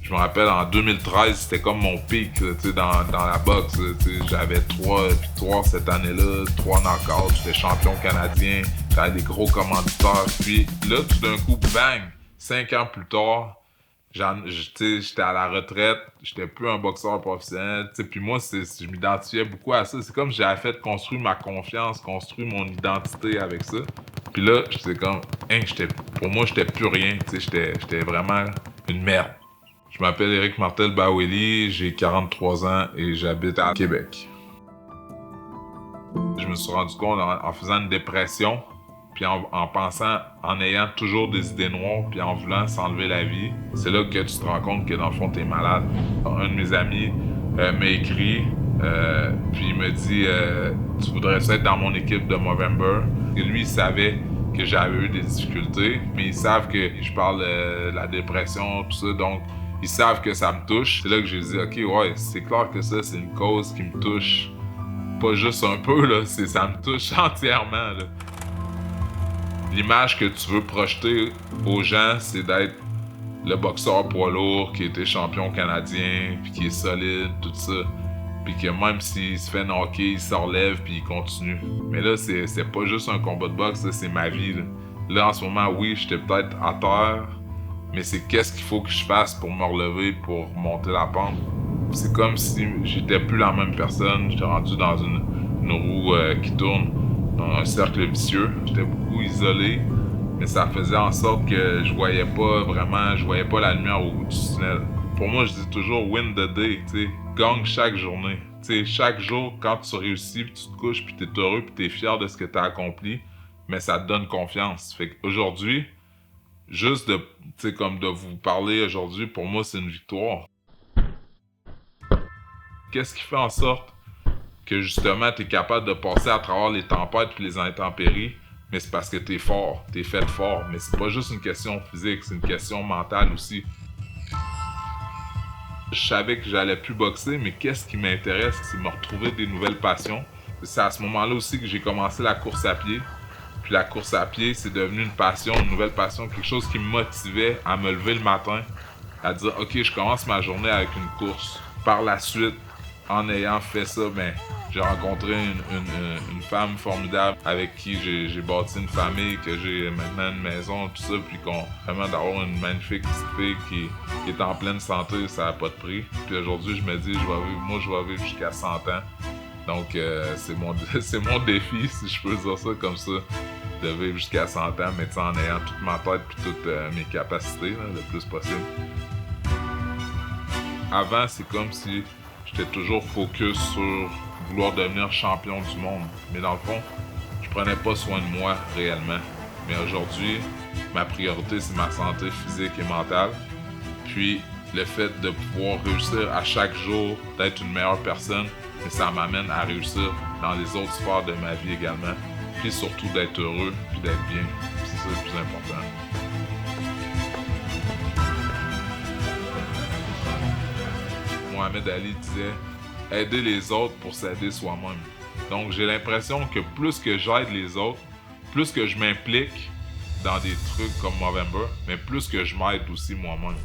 Je me rappelle, en 2013, c'était comme mon pic dans la boxe. J'avais 3 victoires cette année-là, 3 knockouts, j'étais champion canadien, j'avais des gros commanditaires. Puis là, tout d'un coup, bang! 5 ans plus tard, j'étais à la retraite, j'étais plus un boxeur professionnel. Puis moi, je m'identifiais beaucoup à ça. C'est comme si j'avais fait construire ma confiance, construire mon identité avec ça. Puis là, j'étais comme, pour moi, j'étais plus rien. J'étais vraiment une merde. Je m'appelle Éric Martel Baweli, j'ai 43 ans et j'habite à Québec. Je me suis rendu compte en faisant une dépression, puis en pensant, en ayant toujours des idées noires, puis en voulant s'enlever la vie, c'est là que tu te rends compte que dans le fond, t'es malade. Un de mes amis m'a écrit, puis il me dit tu voudrais être dans mon équipe de Movember. Et lui, il savait que j'avais eu des difficultés, mais ils savent que je parle de la dépression, tout ça, donc ils savent que ça me touche. C'est là que j'ai dit, OK, ouais, c'est clair que ça, c'est une cause qui me touche. Pas juste un peu, là, ça me touche entièrement, là. L'image que tu veux projeter aux gens, c'est d'être le boxeur poids lourd qui a été champion canadien, puis qui est solide, tout ça. Puis que même s'il se fait knocker, il se relève, puis il continue. Mais là, c'est pas juste un combat de boxe, là, c'est ma vie, là. Là, en ce moment, oui, j'étais peut-être à terre, mais c'est qu'est-ce qu'il faut que je fasse pour me relever, pour monter la pente. C'est comme si j'étais plus la même personne. J'étais rendu dans une roue qui tourne, dans un cercle vicieux. J'étais beaucoup isolé, mais ça faisait en sorte que je voyais pas la lumière au bout du tunnel. Pour moi, je dis toujours win the day, tu sais, gagne chaque journée. Tu sais, chaque jour, quand tu réussis, puis tu te couches, puis t'es heureux, puis t'es fier de ce que t'as accompli, mais ça te donne confiance. Fait qu'aujourd'hui, juste de vous parler aujourd'hui, pour moi, c'est une victoire. Qu'est-ce qui fait en sorte que justement t'es capable de passer à travers les tempêtes et les intempéries? Mais c'est parce que t'es fort, t'es fait fort. Mais c'est pas juste une question physique, c'est une question mentale aussi. Je savais que j'allais plus boxer, mais qu'est-ce qui m'intéresse, c'est me retrouver des nouvelles passions. C'est à ce moment-là aussi que j'ai commencé la course à pied. Puis la course à pied, c'est devenu une passion, une nouvelle passion, quelque chose qui me motivait à me lever le matin, à dire « Ok, je commence ma journée avec une course. » Par la suite, en ayant fait ça, j'ai rencontré une femme formidable avec qui j'ai bâti une famille, que j'ai maintenant une maison, tout ça, puis vraiment d'avoir une magnifique petite fille qui est en pleine santé, ça n'a pas de prix. Puis aujourd'hui, je me dis, je vais vivre jusqu'à 100 ans. Donc, c'est mon défi, si je peux dire ça comme ça, de vivre jusqu'à 100 ans, mais en ayant toute ma tête et toutes mes capacités, là, le plus possible. Avant, c'est comme si j'étais toujours focus sur vouloir devenir champion du monde. Mais dans le fond, je prenais pas soin de moi réellement. Mais aujourd'hui, ma priorité, c'est ma santé physique et mentale. Puis, le fait de pouvoir réussir à chaque jour d'être une meilleure personne, mais ça m'amène à réussir dans les autres sphères de ma vie également. Puis surtout d'être heureux, puis d'être bien. Puis c'est ça le plus important. Mohamed Ali disait « Aider les autres pour s'aider soi-même ». Donc j'ai l'impression que plus que j'aide les autres, plus que je m'implique dans des trucs comme Movember, mais plus que je m'aide aussi moi-même.